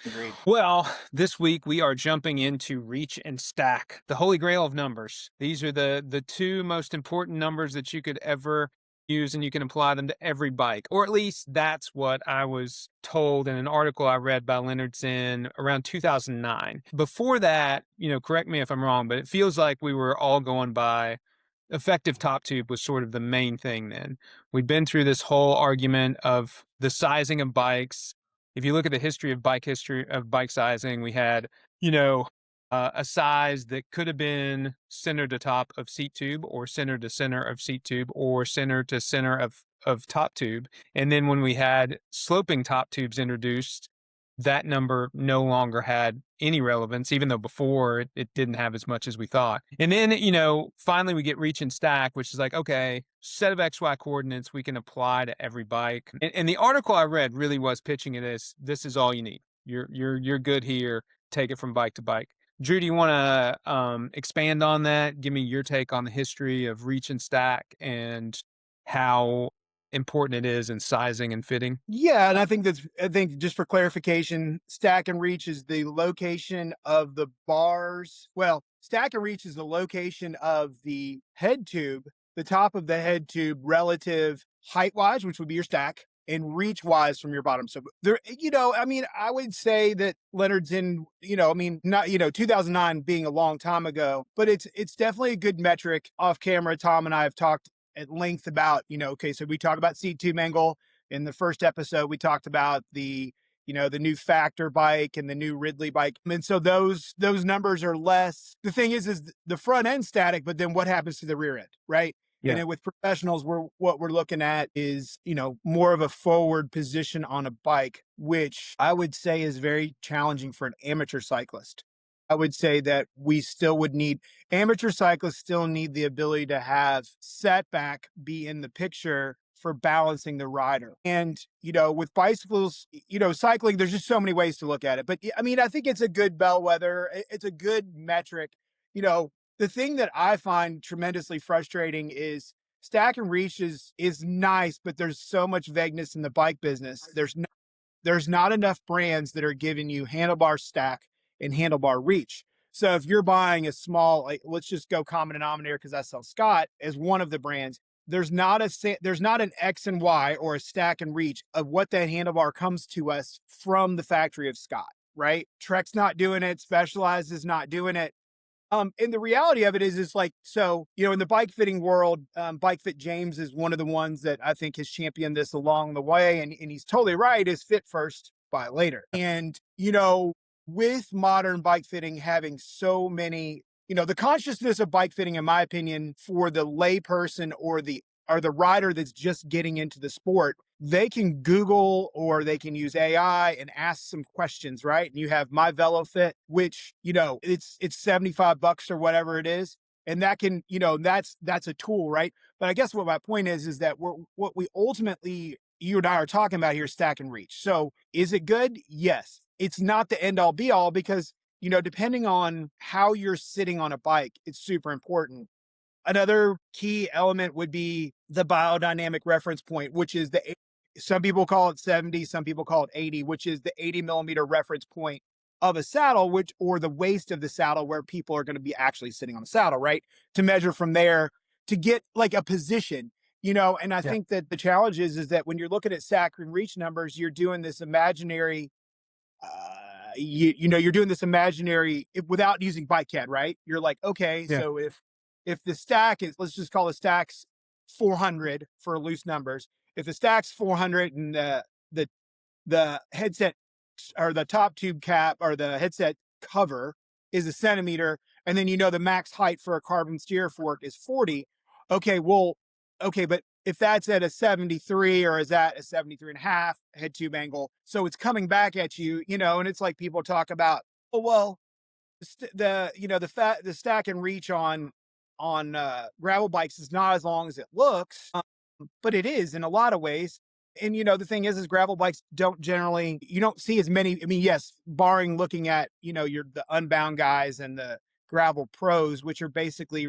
Agreed. Well, this week we are jumping into reach and stack, the holy grail of numbers. These are the two most important numbers that you could ever use, and you can apply them to every bike, or at least that's what I was told in an article I read by Leonard Zinn around 2009. Before that, correct me if I'm wrong, but it feels like we were all going by effective top tube was sort of the main thing then. We'd been through this whole argument of the sizing of bikes. If you look at the history of bike sizing, we had, you know, a size that could have been center to top of seat tube, or center to center of seat tube, or center to center of top tube. And then when we had sloping top tubes introduced, that number no longer had any relevance, even though before it didn't have as much as we thought. And then, finally we get reach and stack, which is like, okay, set of XY coordinates we can apply to every bike. And the article I read really was pitching it as this is all you need. You're good here. Take it from bike to bike. Drew, do you want to expand on that? Give me your take on the history of reach and stack and how important it is in sizing and fitting. Yeah, and I think just for clarification, stack and reach is the location of the bars. Well, stack and reach is the location of the head tube, the top of the head tube relative height wise, which would be your stack, and reach wise from your bottom. So there, I mean, I would say that Leonard's in, I mean, not, 2009 being a long time ago, but it's definitely a good metric. Off camera, Tom and I have talked at length about, okay, so we talk about seat tube angle. In the first episode, we talked about the new Factor bike and the new Ridley bike. And so those numbers are less. The thing is the front end static, but then what happens to the rear end, right? And Yeah. then with professionals, what we're looking at is, more of a forward position on a bike, which I would say is very challenging for an amateur cyclist. I would say that we still would need amateur cyclists still need the ability to have setback be in the picture for balancing the rider. And, with bicycles, cycling, there's just so many ways to look at it. But I mean, I think it's a good bellwether. It's a good metric. The thing that I find tremendously frustrating is stack and reach is nice, but there's so much vagueness in the bike business. There's not enough brands that are giving you handlebar stack and handlebar reach. So if you're buying a small, like, let's just go common denominator because I sell Scott as one of the brands. There's not an X and Y or a stack and reach of what that handlebar comes to us from the factory of Scott, right? Trek's not doing it. Specialized is not doing it. And the reality of it is like, so, in the bike fitting world, Bike Fit James is one of the ones that I think has championed this along the way. And he's totally right, is fit first, buy later. And, with modern bike fitting having so many, the consciousness of bike fitting, in my opinion, for the layperson or the rider that's just getting into the sport, they can Google or they can use AI and ask some questions, right? And you have My VeloFit, which, it's $75 or whatever it is. And that can, that's a tool, right? But I guess what my point is that what we ultimately, you and I are talking about here, stack and reach. So is it good? Yes. It's not the end all be all because, depending on how you're sitting on a bike, it's super important. Another key element would be the biodynamic reference point, which is some people call it 70, some people call it 80, which is the 80 millimeter reference point of a saddle, or the waist of the saddle where people are going to be actually sitting on the saddle, right? To measure from there to get like a position, and I Yeah. think that the challenge is that when you're looking at stack and reach numbers, you're doing this imaginary you're doing this imaginary without using bike CAD, right? You're like, okay, Yeah. so if the stack is, let's just call the stacks 400 for loose numbers. If the stack's 400 and the headset or the top tube cap or the headset cover is a centimeter, and then the max height for a carbon steer fork is 40. Okay, well, okay, but if that's at a 73 or is that a 73 and a half head tube angle, so it's coming back at you, and it's like people talk about, oh well, the stack and reach on gravel bikes is not as long as it looks, but it is in a lot of ways. And the thing is gravel bikes you don't see as many. I mean, yes, barring looking at the Unbound guys and the gravel pros, which are basically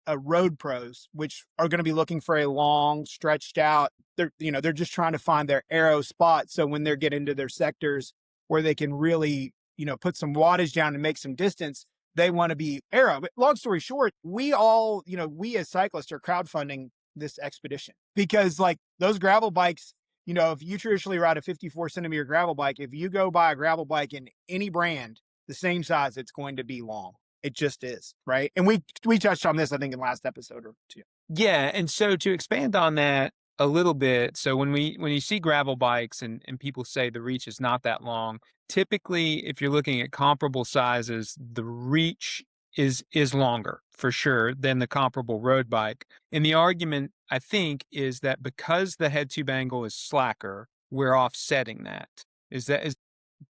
road pros, which are going to be looking for a long, stretched out. They're just trying to find their arrow spot. So when they get into their sectors, where they can really, put some wattage down and make some distance, they want to be aero. But long story short, we all, we as cyclists are crowdfunding this expedition because like those gravel bikes, if you traditionally ride a 54 centimeter gravel bike, if you go buy a gravel bike in any brand, the same size, it's going to be long. It just is, right? And we touched on this, I think, in last episode or two. Yeah, and so to expand on that a little bit, so when you see gravel bikes and people say the reach is not that long, typically if you're looking at comparable sizes, the reach is longer for sure than the comparable road bike. And the argument I think is that because the head tube angle is slacker, we're offsetting that. That is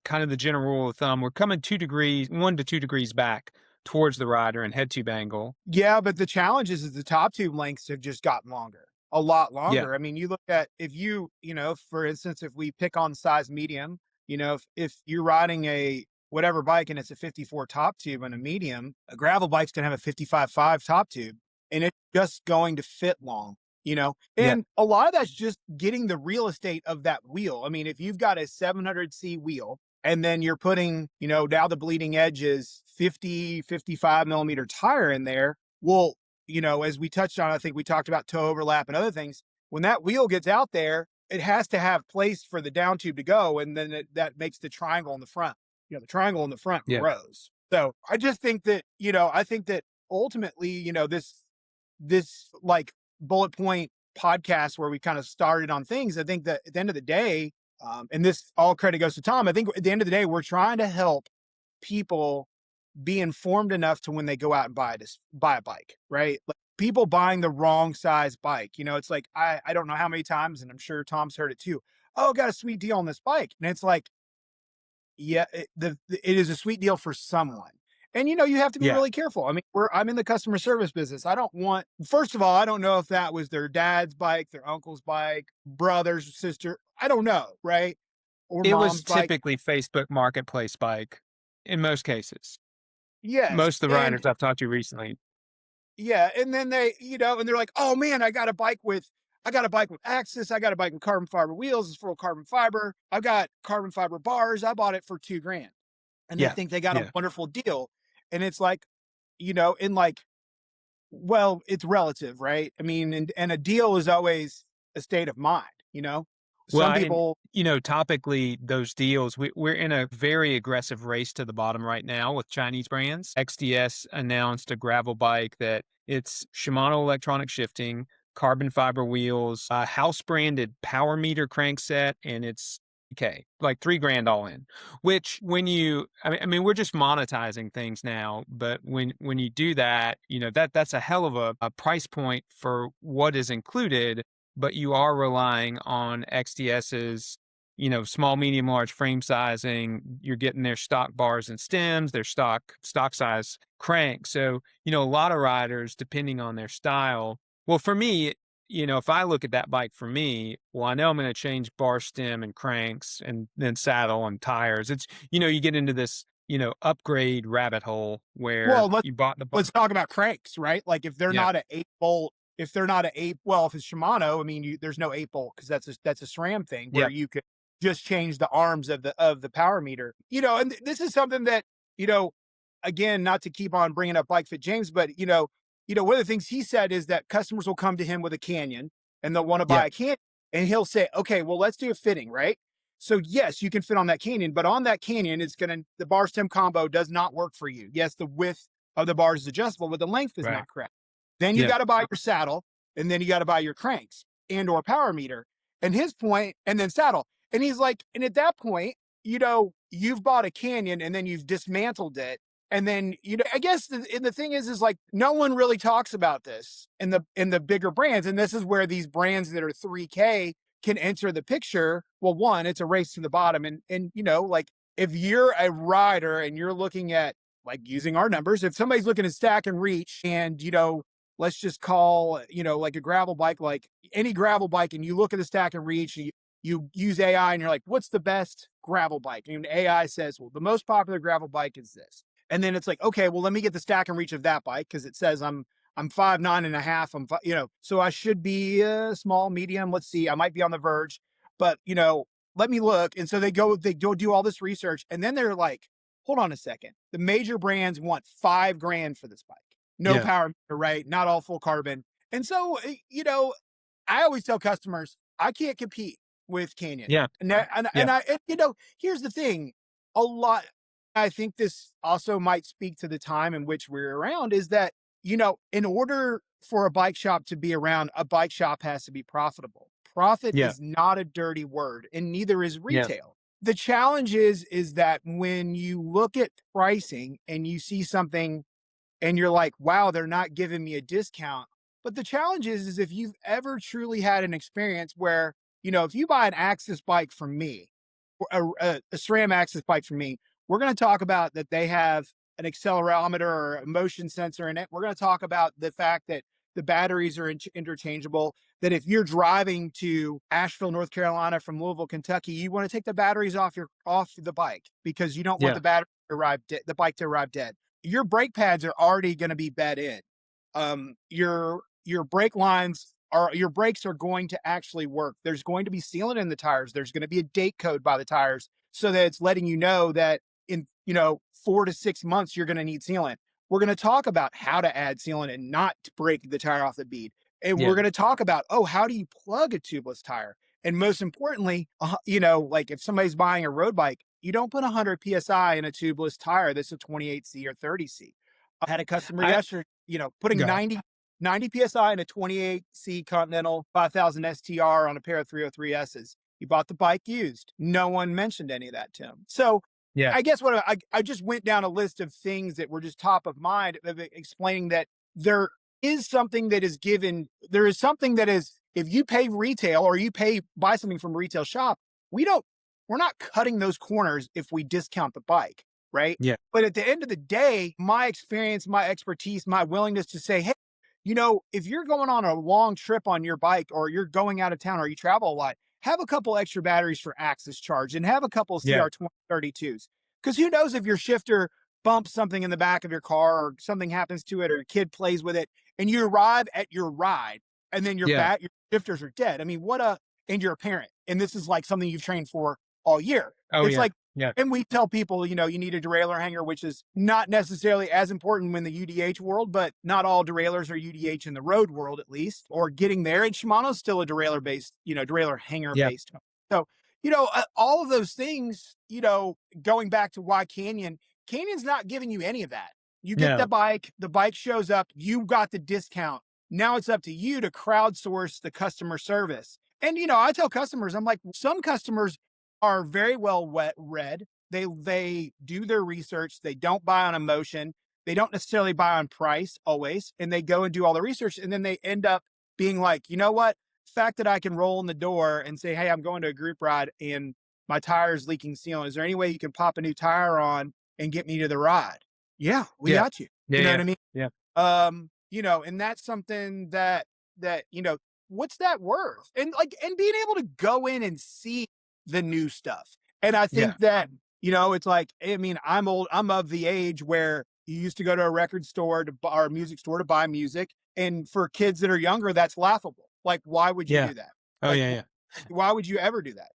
kind of the general rule of thumb. We're coming 2 degrees, 1 to 2 degrees back towards the rider in head tube angle. Yeah, but the challenge is the top tube lengths have just gotten longer, a lot Yeah, longer. I mean, you look at if for instance, if we pick on size medium, if you're riding a whatever bike and it's a 54 top tube and a medium, a gravel bike's gonna have a 55.5 top tube and it's just going to fit long. yeah, And a lot of that's just getting the real estate of that wheel. I mean, if you've got a 700C wheel and then you're putting, now the bleeding edge is 50, 55 millimeter tire in there. Well, as we touched on, I think we talked about toe overlap and other things. When that wheel gets out there, it has to have place for the down tube to go. And then that makes the triangle in the front. The triangle in the front yeah. grows. So I just think that, I think that ultimately, this like bullet point podcast where we kind of started on things, I think that at the end of the day, and this all credit goes to Tom. I think at the end of the day, we're trying to help people be informed enough to when they go out and buy a bike, right? Like people buying the wrong size bike. It's like I don't know how many times, and I'm sure Tom's heard it too. Oh, got a sweet deal on this bike, and it's like, yeah, it is a sweet deal for someone. And you have to be Yeah. really careful. I mean, I'm in the customer service business. I don't want, first of all, I don't know if that was their dad's bike, their uncle's bike, brother's, sister. I don't know, right? Or It was mom's bike. typically Facebook Marketplace bike in most cases. Yes. Most of the And riders I've talked to recently. yeah, and then and they're like, "Oh man, I got a bike with Axis, I got a bike with carbon fiber wheels, it's full carbon fiber. I've got carbon fiber bars. I bought it for 2 grand." And they Yeah. think they got a Yeah. wonderful deal. And it's like, and like, well, it's relative, right? I mean, and a deal is always a state of mind. Well, Some and people, topically, those deals, we're in a very aggressive race to the bottom right now with Chinese brands. XDS announced a gravel bike that it's Shimano electronic shifting, carbon fiber wheels, a house branded power meter crankset, and it's okay, like 3 grand all in. Which I mean, we're just monetizing things now, but when you do that, that's a hell of a price point for what is included, but you are relying on XDS's, small, medium, large frame sizing. You're getting their stock bars and stems, their stock size crank. So, a lot of riders, depending on their style. Well, for me, if I look at that bike for me, well, I know I'm going to change bar stem and cranks and then saddle and tires. It's, you get into this, upgrade rabbit hole where well, let's you bought the, let's talk about cranks, right? Like if they're yeah, not an 8 bolt, if they're not an eight, well, if it's Shimano, I mean, there's no 8 bolt because that's a SRAM thing where yeah, you could just change the arms of the power meter. And this is something that you know, again, not to keep on bringing up Bike Fit James, but one of the things he said is that customers will come to him with a Canyon and they'll want to yeah, buy a Canyon, and he'll say, okay, well, let's do a fitting, right? So yes, you can fit on that Canyon, but on that Canyon, the bar stem combo does not work for you. Yes, the width of the bars is adjustable, but the length is right. not correct. Then you Yeah, got to buy your saddle, and then you got to buy your cranks and or power meter. And his point, and then saddle. And he's like, and at that point, you've bought a Canyon and then you've dismantled it. And then, I guess the thing is like no one really talks about this in the bigger brands. And this is where these brands that are 3K can enter the picture. Well, one, it's a race to the bottom. And like if you're a rider and you're looking at like using our numbers, if somebody's looking at stack and reach and let's just call, like a gravel bike, like any gravel bike, and you look at the stack and reach, you use AI and you're like, what's the best gravel bike? And AI says, well, the most popular gravel bike is this. And then it's like, okay, well, let me get the stack and reach of that bike because it says I'm 5'9.5". So I should be small, medium. Let's see, I might be on the verge, but let me look. And so they go do all this research. And then they're like, hold on a second. The major brands want 5 grand for this bike. No Yeah. power, right? Not all full carbon. And so, I always tell customers, I can't compete with Canyon. Yeah. Yeah. Here's the thing. A lot, I think this also might speak to the time in which we're around is that, in order for a bike shop to be around, a bike shop has to be profitable. Profit Yeah. is not a dirty word, and neither is Yeah. retail. The challenge is that when you look at pricing and you see something and you're like, wow, they're not giving me a discount. But the challenge is if you've ever truly had an experience where, if you buy an Axis bike from me, a SRAM Axis bike from me, we're going to talk about that they have an accelerometer or a motion sensor in it. We're going to talk about the fact that the batteries are interchangeable. That if you're driving to Asheville, North Carolina from Louisville, Kentucky, you want to take the batteries off the bike because you don't want Yeah. the bike to arrive dead. Your brake pads are already going to be bed in. Your brake lines are your brakes are going to actually work. There's going to be sealant in the tires. There's going to be a date code by the tires so that it's letting you know that in 4 to 6 months you're going to need sealant. We're going to talk about how to add sealant and not to break the tire off the bead. And we're Yeah. going to talk about, how do you plug a tubeless tire? And most importantly, like if somebody's buying a road bike, you don't put 100 psi in a tubeless tire that's a 28C or 30C. I had a customer I yesterday, putting Go ahead. 90 psi in a 28C Continental 5000 STR on a pair of 303Ss. He bought the bike used. No one mentioned any of that to him. So Yeah. I guess what I just went down a list of things that were just top of mind of explaining that there is something that is given. There is something that is, if you pay retail or buy something from a retail shop, we don't, we're not cutting those corners if we discount the bike, right? Yeah. But at the end of the day, my experience, my expertise, my willingness to say, hey, if you're going on a long trip on your bike or you're going out of town or you travel a lot, have a couple extra batteries for Axis charge and have a couple of Yeah. CR2032s. Because who knows if your shifter bumps something in the back of your car or something happens to it or a kid plays with it and you arrive at your ride and then Yeah. your shifters are dead. I mean, and you're a parent and this is like something you've trained for all year. Oh, It's yeah. like, Yeah. and we tell people, you need a derailleur hanger, which is not necessarily as important in the UDH world, but not all derailleurs are UDH in the road world, at least, or getting there. And Shimano's still a derailleur based, derailleur hanger Yeah. based. So, all of those things, going back to why Canyon's not giving you any of that. You get No. the bike shows up, you got the discount. Now it's up to you to crowdsource the customer service. And, I tell customers, I'm like, some customers are very well read. They do their research. They don't buy on emotion. They don't necessarily buy on price always. And they go and do all the research. And then they end up being like, you know what? The fact that I can roll in the door and say, hey, I'm going to a group ride and my tire is leaking sealant. Is there any way you can pop a new tire on and get me to the ride? Yeah, we Yeah. got you. Yeah. You know what Yeah. I mean? Yeah. And that's something that, what's that worth? And being able to go in and see the new stuff. And I Yeah. think that, it's like, I mean, I'm old, I'm of the age where you used to go to a record store or a music store to buy music. And for kids that are younger, that's laughable. Like, why would you Yeah. do that? Oh, Like, yeah. Yeah. why would you ever do that?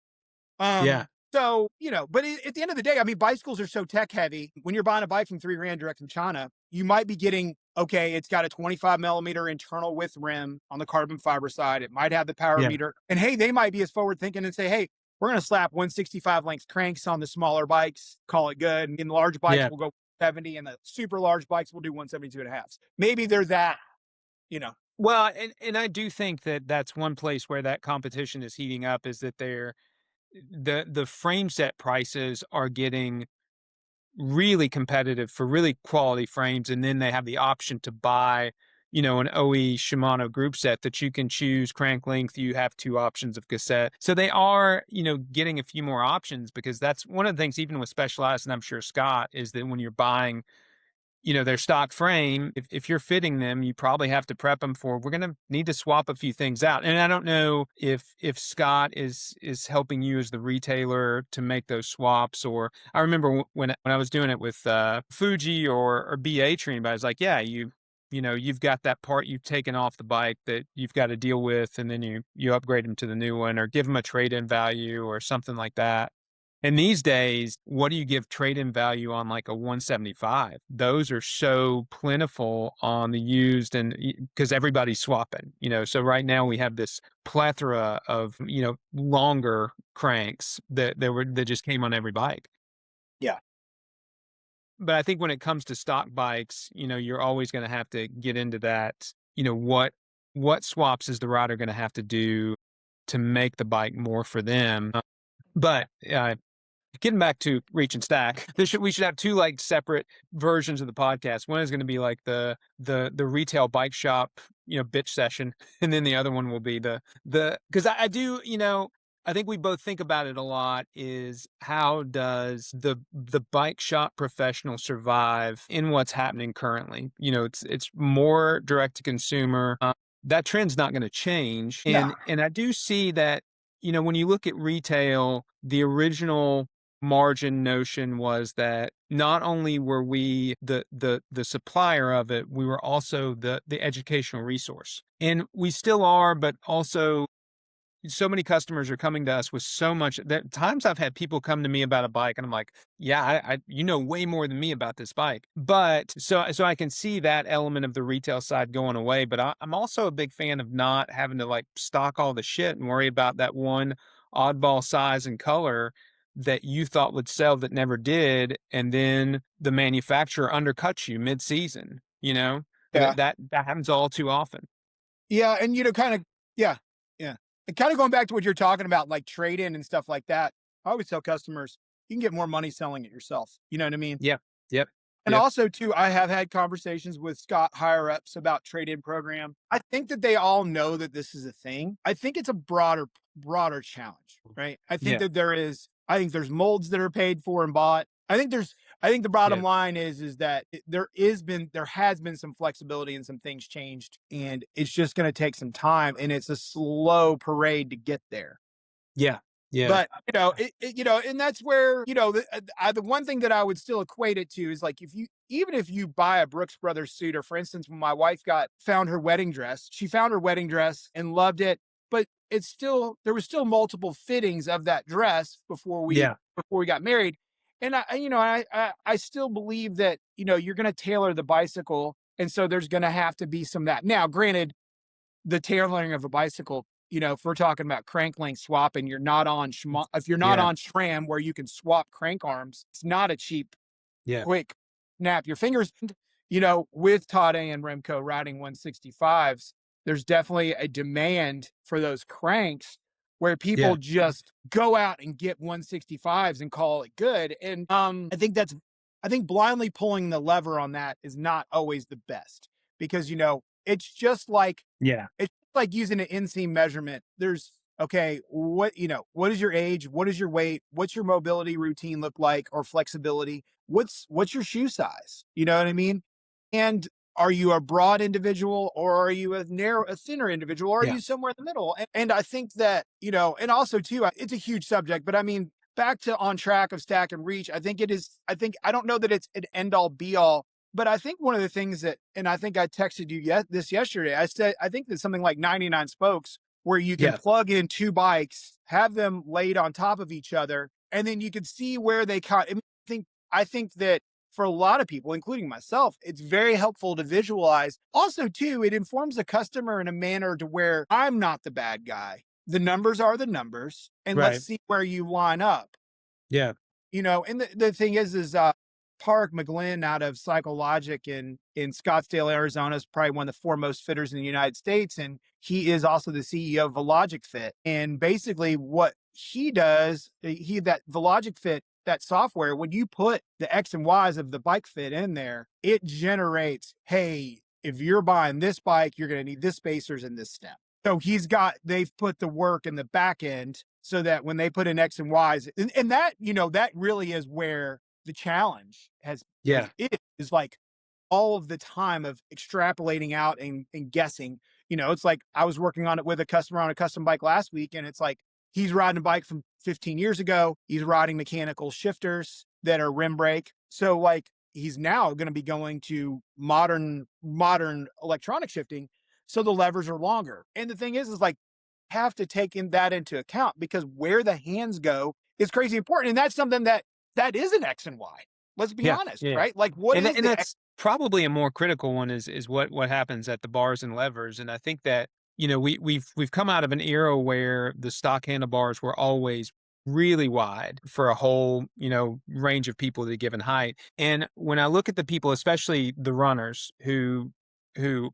Yeah. But at the end of the day, I mean, bicycles are so tech heavy. When you're buying a bike from 3 grand direct from China, you might be getting, okay, it's got a 25 millimeter internal width rim on the carbon fiber side. It might have the power Yeah. meter. And hey, they might be as forward thinking and say, hey, we're going to slap 165 length cranks on the smaller bikes, call it good. And the large bikes Yeah. will go 70 and the super large bikes will do 172 and a half. Maybe they're that, you know. Well, and I do think that that's one place where that competition is heating up is that the frame set prices are getting really competitive for really quality frames, and then they have the option to buy, an OE Shimano group set that you can choose crank length. You have two options of cassette. So they are, getting a few more options because that's one of the things, even with Specialized, and I'm sure Scott, is that when you're buying their stock frame, if you're fitting them, you probably have to prep them for, we're going to need to swap a few things out. And I don't know if Scott is helping you as the retailer to make those swaps, or I remember when I was doing it with Fuji or BA Tree, but I was like, yeah, you've got that part you've taken off the bike that you've got to deal with, and then you upgrade them to the new one or give them a trade-in value or something like that. And these days, what do you give trade-in value on like a 175? Those are so plentiful on the used and because everybody's swapping, So right now we have this plethora of, longer cranks that just came on every bike. Yeah. But I think when it comes to stock bikes, you're always going to have to get into that, what swaps is the rider going to have to do to make the bike more for them. But getting back to reach and stack, we should have two like separate versions of the podcast. One is going to be like the retail bike shop, bitch session, and then the other one will be the because I do, I think we both think about it a lot is how does the bike shop professional survive in what's happening currently? It's more direct to consumer. That trend's not going to change. No. And I do see that, when you look at retail, the original margin notion was that not only were we the supplier of it, we were also the educational resource. And we still are, but also so many customers are coming to us with so much that times I've had people come to me about a bike and I'm like, yeah, I you know way more than me about this bike. But so I can see that element of the retail side going away. But I'm also a big fan of not having to like stock all the shit and worry about that one oddball size and color that you thought would sell that never did, and then the manufacturer undercuts you mid-season, Yeah. that happens all too often. Yeah, and kind of, yeah, yeah. And kind of going back to what you're talking about, like trade in and stuff like that. I always tell customers you can get more money selling it yourself. You know what I mean? Yeah. Yep. And Yep. also too, I have had conversations with Scott higher ups about trade-in program. I think that they all know that this is a thing. I think it's a broader challenge, right? Yeah. I think there's molds that are paid for and bought. I think the bottom Yeah. line is that there has been some flexibility and some things changed, and it's just going to take some time, and it's a slow parade to get there. Yeah. Yeah. But, and that's where, the one thing that I would still equate it to is like, even if you buy a Brooks Brothers suit, or for instance, when my wife found her wedding dress, she found her wedding dress and loved it, but there was still multiple fittings of that dress Yeah. before we got married. And I still believe that, you're going to tailor the bicycle. And so there's going to have to be some of that. Now, granted, the tailoring of a bicycle, if we're talking about crank length swapping, if you're not Yeah. on SRAM where you can swap crank arms, it's not a cheap, Yeah. quick snap your fingers. With Todd and Remco riding 165s, there's definitely a demand for those cranks where Yeah. people just go out and get 165s and call it good. And I think blindly pulling the lever on that is not always the best because, it's just like Yeah. it's like using an inseam measurement. There's okay, what is your age? What is your weight? What's your mobility routine look like or flexibility? What's your shoe size? You know what I mean? And are you a broad individual or are you a thinner individual? Or are Yeah. you somewhere in the middle? And I think that, and also too, it's a huge subject, but I mean, back to on track of stack and reach, I don't know that it's an end all be all, but I think one of the things and I think I texted you this yesterday, I said, I think there's something like 99 spokes where you can Yeah. plug in two bikes, have them laid on top of each other, and then you can see where they cut. I think that for a lot of people, including myself, it's very helpful to visualize. Also, too, it informs the customer in a manner to where I'm not the bad guy. The numbers are the numbers, and let's Right. see where you line up. Yeah. And the thing is Tarek McGlynn out of Psychologic in Scottsdale, Arizona is probably one of the foremost fitters in the United States. And he is also the CEO of Velogic Fit. And basically what he does, that Velogic Fit, that software, when you put the X and Y's of the bike fit in there, it generates, hey, if you're buying this bike, you're going to need this spacers and this step. So they've put the work in the back end so that when they put in X and Y's, and that, that really is where the challenge Yeah. is like all of the time of extrapolating out and guessing. It's like I was working on it with a customer on a custom bike last week, and it's like he's riding a bike from 15 years ago. He's riding mechanical shifters that are rim brake. So like he's now going to be going to modern electronic shifting, so the levers are longer. And the thing is like have to take in that into account because where the hands go is crazy important, and that's something that is an X and Y. Let's be Yeah, honest, yeah, yeah. right? Like, what is And the X? that's probably a more critical one is what happens at the bars and levers, and I think that, you know, we've come out of an era where the stock handlebars were always really wide for a whole, you know, range of people at a given height, and when I look at the people, especially the runners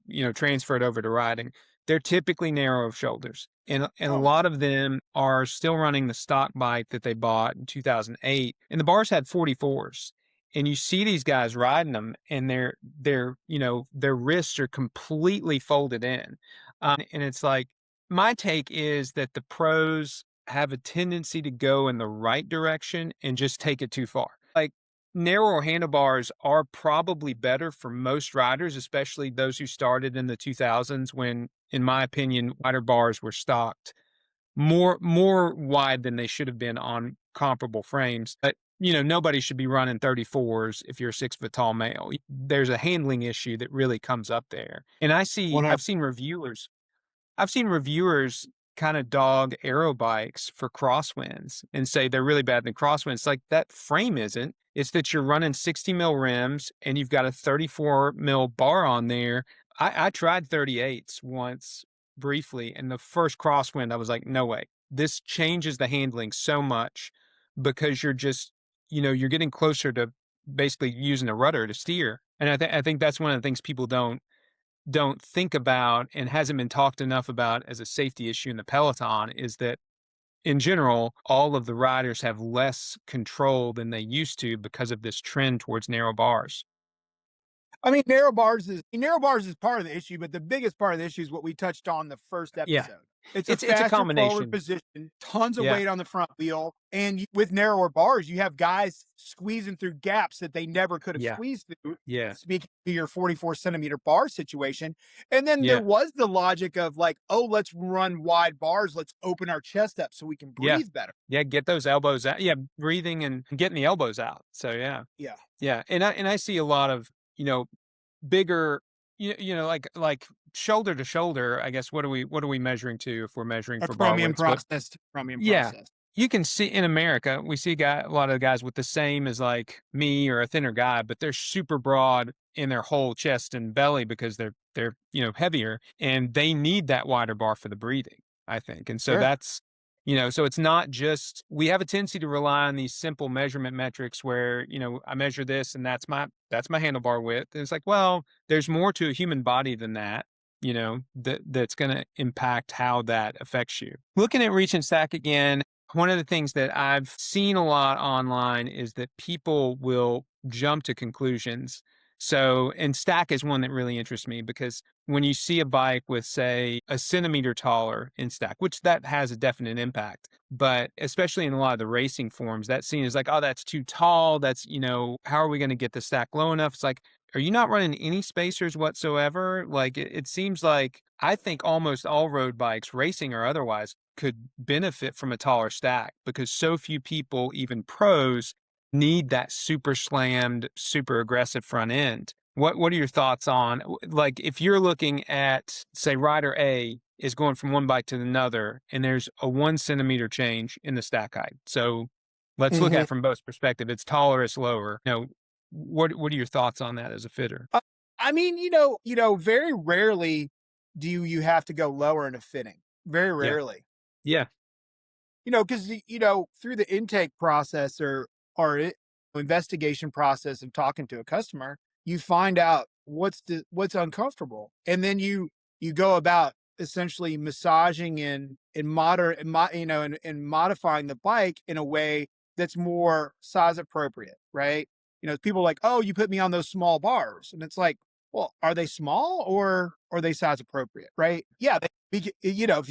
you know, transferred over to riding, they're typically narrow of shoulders, and a Oh, lot of them are still running the stock bike that they bought in 2008, and the bars had 44s, and you see these guys riding them and they're you know their wrists are completely folded in, and it's like my take is that the pros have a tendency to go in the right direction and just take it too far. Like narrower handlebars are probably better for most riders, especially those who started in the 2000s when, in my opinion, wider bars were stocked more wide than they should have been on comparable frames. But you know, nobody should be running 34s if you're a 6 foot tall male. There's a handling issue that really comes up there. And one hundred. I've seen reviewers kind of dog aero bikes for crosswinds and say they're really bad in crosswinds. Like that frame isn't. It's that you're running 60 mil rims and you've got a 34 mil bar on there. I tried 38s once briefly, and the first crosswind, I was like, no way. This changes the handling so much because you're just, you know, you're getting closer to basically using a rudder to steer. And I think that's one of the things people don't think about and hasn't been talked enough about as a safety issue in the peloton is that in general all of the riders have less control than they used to because of this trend towards narrow bars. I mean, narrow bars is part of the issue, but the biggest part of the issue is what we touched on the first Yeah, episode. It's a it's a faster forward combination. position, tons of Yeah, weight on the front wheel, and with narrower bars, you have guys squeezing through gaps that they never could have yeah, squeezed through. yeah, Speaking to your 44 centimeter bar situation. And then there yeah, was the logic of like, oh, let's run wide bars. Let's open our chest up so we can yeah, breathe better. yeah. Get those elbows out. Yeah, breathing and getting the elbows out. So yeah, Yeah. yeah. And I see a lot of, you know, bigger, you know, like shoulder to shoulder. I guess what are we measuring to if we're measuring A for bar chromium widths? But processed, chromium yeah. process. You can see in America, we see a lot of guys with the same as like me or a thinner guy, but they're super broad in their whole chest and belly because they're you know heavier and they need that wider bar for the breathing, I think. And so Sure. that's you know, so it's not just we have a tendency to rely on these simple measurement metrics where, you know, I measure this and that's my handlebar width. And it's like, well, there's more to a human body than that, you know, that's going to impact how that affects you. Looking at reach and stack again, one of the things that I've seen a lot online is that people will jump to conclusions. So, and stack is one that really interests me because when you see a bike with, say, a centimeter taller in stack, which that has a definite impact, but especially in a lot of the racing forms, that scene is like, oh, that's too tall. That's, you know, how are we going to get the stack low enough? It's like, are you not running any spacers whatsoever? Like, it seems like I think almost all road bikes, racing or otherwise, could benefit from a taller stack because so few people, even pros, need that super slammed, super aggressive front end. What are your thoughts on like if you're looking at say rider A is going from one bike to another and there's a 1 centimeter change in the stack height. So let's look at Mhm. it from both perspectives. It's taller, it's lower. You know, what are your thoughts on that as a fitter? Uh, I mean, very rarely do you have to go lower in a fitting. Very Yeah. rarely. Yeah. Because through the intake process or investigation process of talking to a customer, you find out what's uncomfortable, and then you go about essentially massaging and moder and and modifying the bike in a way that's more size appropriate, right? People are like, oh, you put me on those small bars, and it's like, well, are they small or are they size appropriate, right? Yeah, if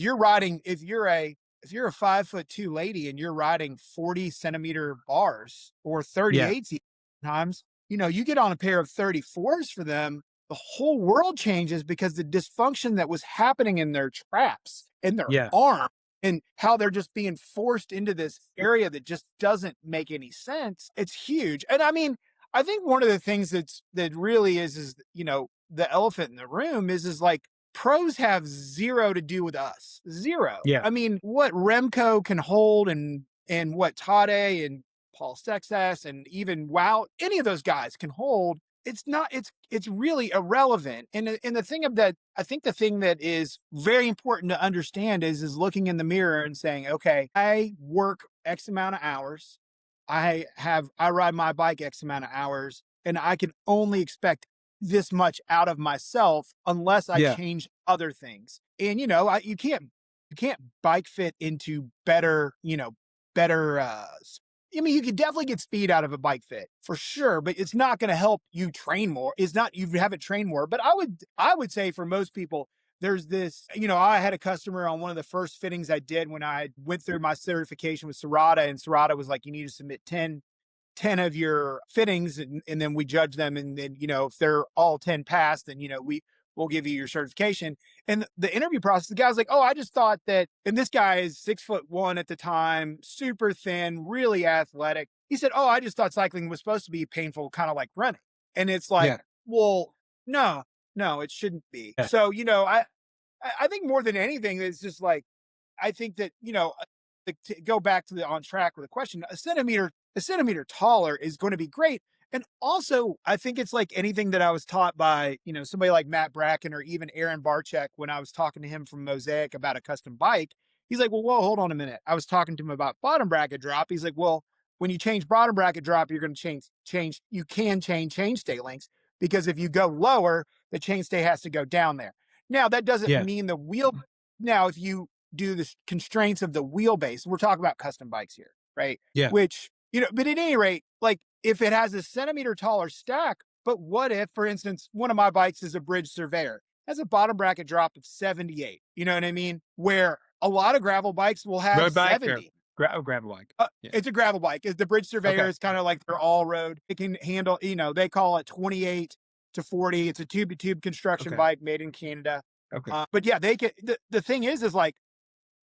you're a 5'2" lady and you're riding 40 centimeter bars or Yeah. 38 times, you get on a pair of 34s for them, the whole world changes because the dysfunction that was happening in their traps and their Yeah. arm and how they're just being forced into this area that just doesn't make any sense. It's huge. And I mean, I think one of the things that really is, the elephant in the room is like pros have zero to do with us. Zero. Yeah. I mean, what Remco can hold and what Tade and Paul Sexas and even Wow, any of those guys can hold. It's really irrelevant. And the thing of that, I think the thing that is very important to understand is looking in the mirror and saying, okay, I work X amount of hours. I ride my bike X amount of hours and I can only expect this much out of myself unless I Yeah. change other things. And you can't bike fit into better I mean, you could definitely get speed out of a bike fit for sure, but it's not going to help you train more. It's not you haven't trained more. But I would say for most people, there's this, I had a customer on one of the first fittings I did when I went through my certification with Serrata, and Serrata was like, you need to submit 10 of your fittings and then we judge them. And then, if they're all 10 passed, then, we'll give you your certification. And the interview process, the guy was like, oh, I just thought that, and this guy is 6'1" at the time, super thin, really athletic. He said, oh, I just thought cycling was supposed to be painful, kind of like running. And it's like, Yeah. well, no, no, it shouldn't be. Yeah. So, I think more than anything, it's just like, I think that, to go back to the on track with the question, a centimeter taller is going to be great. And also, I think it's like anything that I was taught by, somebody like Matt Bracken or even Aaron Barczyk when I was talking to him from Mosaic about a custom bike. He's like, well, whoa, hold on a minute. I was talking to him about bottom bracket drop. He's like, well, when you change bottom bracket drop, you're going to you can change chainstay lengths because if you go lower, the chainstay has to go down there. Now, that doesn't Yeah. mean now, if you do the constraints of the wheelbase. We're talking about custom bikes here, right? Yeah. Which, but at any rate, like if it has a centimeter taller stack, but what if, for instance, one of my bikes is a Bridge Surveyor, has a bottom bracket drop of 78, you know what I mean? Where a lot of gravel bikes will have Road bike or 70. gravel bike? Yeah. It's a gravel bike. The Bridge Surveyor Okay. is kind of like their all road. It can handle, they call it 28 to 40. It's a tube to tube construction Okay. bike made in Canada. Okay. But yeah, they can. The thing is like,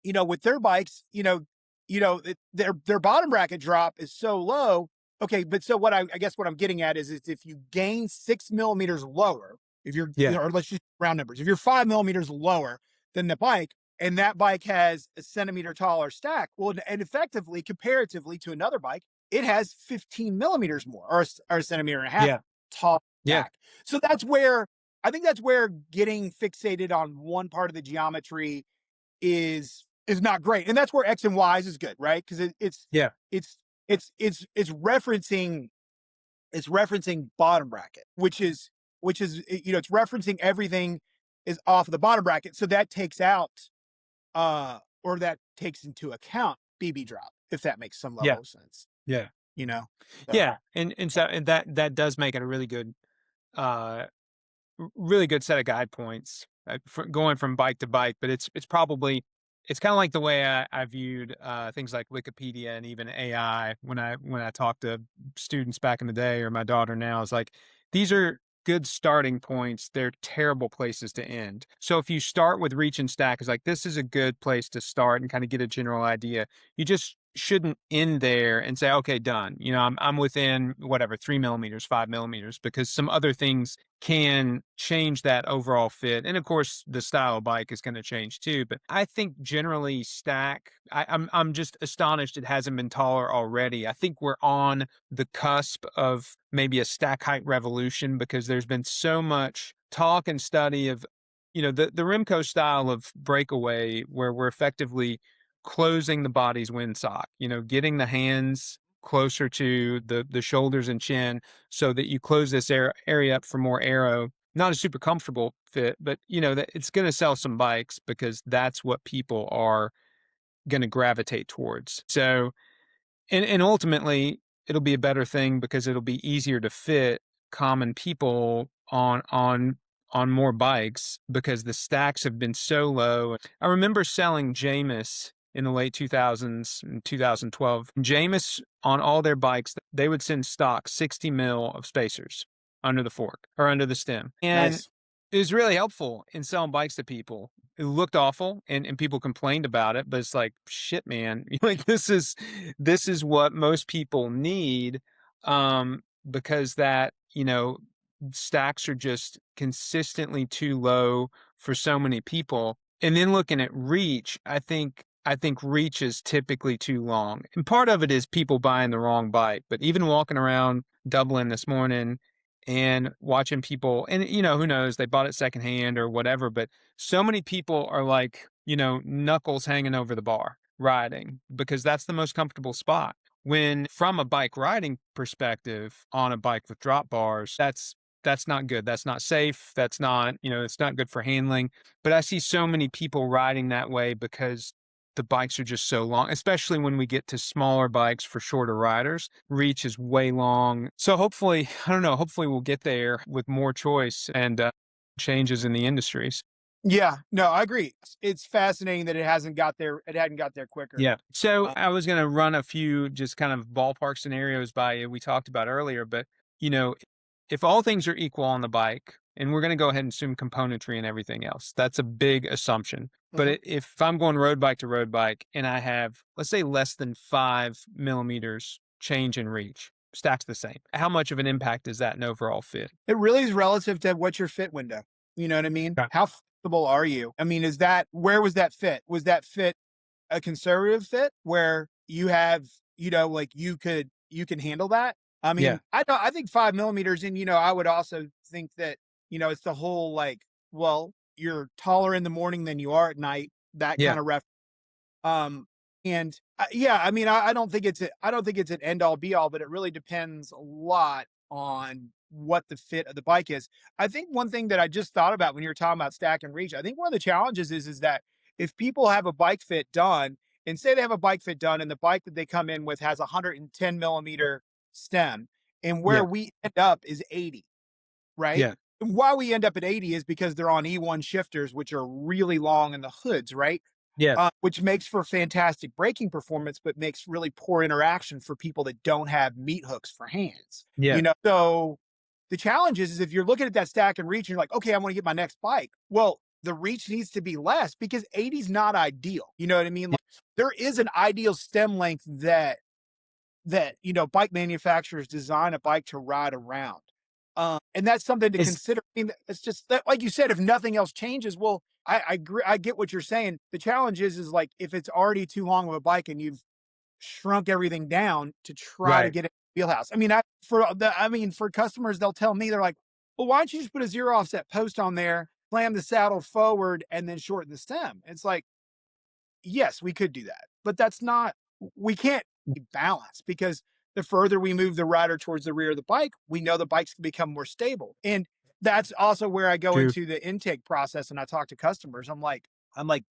with their bikes, their bottom bracket drop is so low. Okay, but so I guess what I'm getting at is if you gain 6 millimeters lower, if you're, Yeah. or let's just round numbers, if you're 5 millimeters lower than the bike, and that bike has a centimeter taller stack, well, and effectively, comparatively to another bike, it has 15 millimeters more, or a centimeter and a half Yeah. tall Yeah. stack. So I think that's where getting fixated on one part of the geometry is not great, and that's where X and Y's is good, right? Because Yeah. it's it's referencing bottom bracket, which is it's referencing everything is off of the bottom bracket, so that takes out or that takes into account BB drop, if that makes some Yeah. level of sense, Yeah. you know. So Yeah. And so and that does make it a really good uh really good set of guide points going from bike to bike, but it's probably it's kind of like the way I viewed things like Wikipedia and even AI when I talked to students back in the day or my daughter now is like these are good starting points. They're terrible places to end. So if you start with reach and stack, is like this is a good place to start and kind of get a general idea. You just shouldn't end there and say, okay, done. I'm within whatever 3 millimeters, 5 millimeters, because some other things can change that overall fit. And of course, the style of bike is going to change too. But I think generally stack, I'm just astonished it hasn't been taller already. I think we're on the cusp of maybe a stack height revolution because there's been so much talk and study of, the Remco style of breakaway where we're effectively closing the body's windsock, getting the hands closer to the shoulders and chin so that you close this area up for more aero. Not a super comfortable fit, but that it's going to sell some bikes because that's what people are going to gravitate towards. So, and ultimately, it'll be a better thing because it'll be easier to fit common people on more bikes because the stacks have been so low. I remember selling Jameis in the late 2000s, in 2012. Jameis on all their bikes, they would send stock 60 mil of spacers under the fork or under the stem. And nice. it was really helpful in selling bikes to people. It looked awful and people complained about it, but it's like, shit, man, like this is what most people need. because that, stacks are just consistently too low for so many people. And then looking at reach, I think reach is typically too long. And part of it is people buying the wrong bike. But even walking around Dublin this morning and watching people, and who knows, they bought it secondhand or whatever, but so many people are like, knuckles hanging over the bar riding because that's the most comfortable spot. When from a bike riding perspective on a bike with drop bars, that's not good. That's not safe. That's not, it's not good for handling. But I see so many people riding that way because the bikes are just so long, especially when we get to smaller bikes for shorter riders. Reach is way long. So hopefully, I don't know, hopefully we'll get there with more choice and changes in the industries. Yeah, no, I agree. It's fascinating that it hadn't got there quicker. Yeah. So Uh, I was going to run a few just kind of ballpark scenarios by you we talked about earlier, but you know, if all things are equal on the bike, and we're going to go ahead and assume componentry and everything else, that's a big assumption. But mhm. if I'm going road bike to road bike and I have, let's say, less than 5 millimeters change in reach, stacks the same, how much of an impact is that in overall fit? It really is relative to what's your fit window. You know what I mean? Okay. How flexible are you? I mean, where was that fit? Was that fit a conservative fit where you have, like you can handle that? I Yeah. mean, I think 5 millimeters, and I would also think that, it's the whole like, well, you're taller in the morning than you are at night, that Yeah. kind of ref. Um, and yeah, I mean, I don't think it's an end all be all, but it really depends a lot on what the fit of the bike is. I think one thing that I just thought about when you were talking about stack and reach, I think one of the challenges is that if people have a bike fit done, and say they have a bike fit done, and the bike that they come in with has a 110 millimeter stem, and where Yeah. we end up is 80, right? Yeah. And why we end up at 80 is because they're on E1 shifters, which are really long in the hoods, right? Yeah. Which makes for fantastic braking performance, but makes really poor interaction for people that don't have meat hooks for hands. Yeah. So the challenge is if you're looking at that stack and reach, and you're like, okay, I want to get my next bike. Well, the reach needs to be less because 80 is not ideal. You know what I mean? Yeah. Like, there is an ideal stem length that bike manufacturers design a bike to ride around, and that's something to Is consider. I mean, it's just that, like you said, if nothing else changes, well, I agree. I get what you're saying. The challenge is like if it's already too long of a bike and you've shrunk everything down to try to right. get it in the wheelhouse. I mean, for customers, they'll tell me they're like, well, why don't you just put a zero offset post on there, slam the saddle forward, and then shorten the stem? It's like, yes, we could do that, but that's not. We can't balance because the further we move the rider towards the rear of the bike, we know the bike's can become more stable. And that's also where I go True. into the intake process and I talk to customers. I'm like,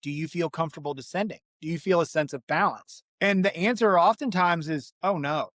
do you feel comfortable descending? Do you feel a sense of balance? And the answer oftentimes is, oh no.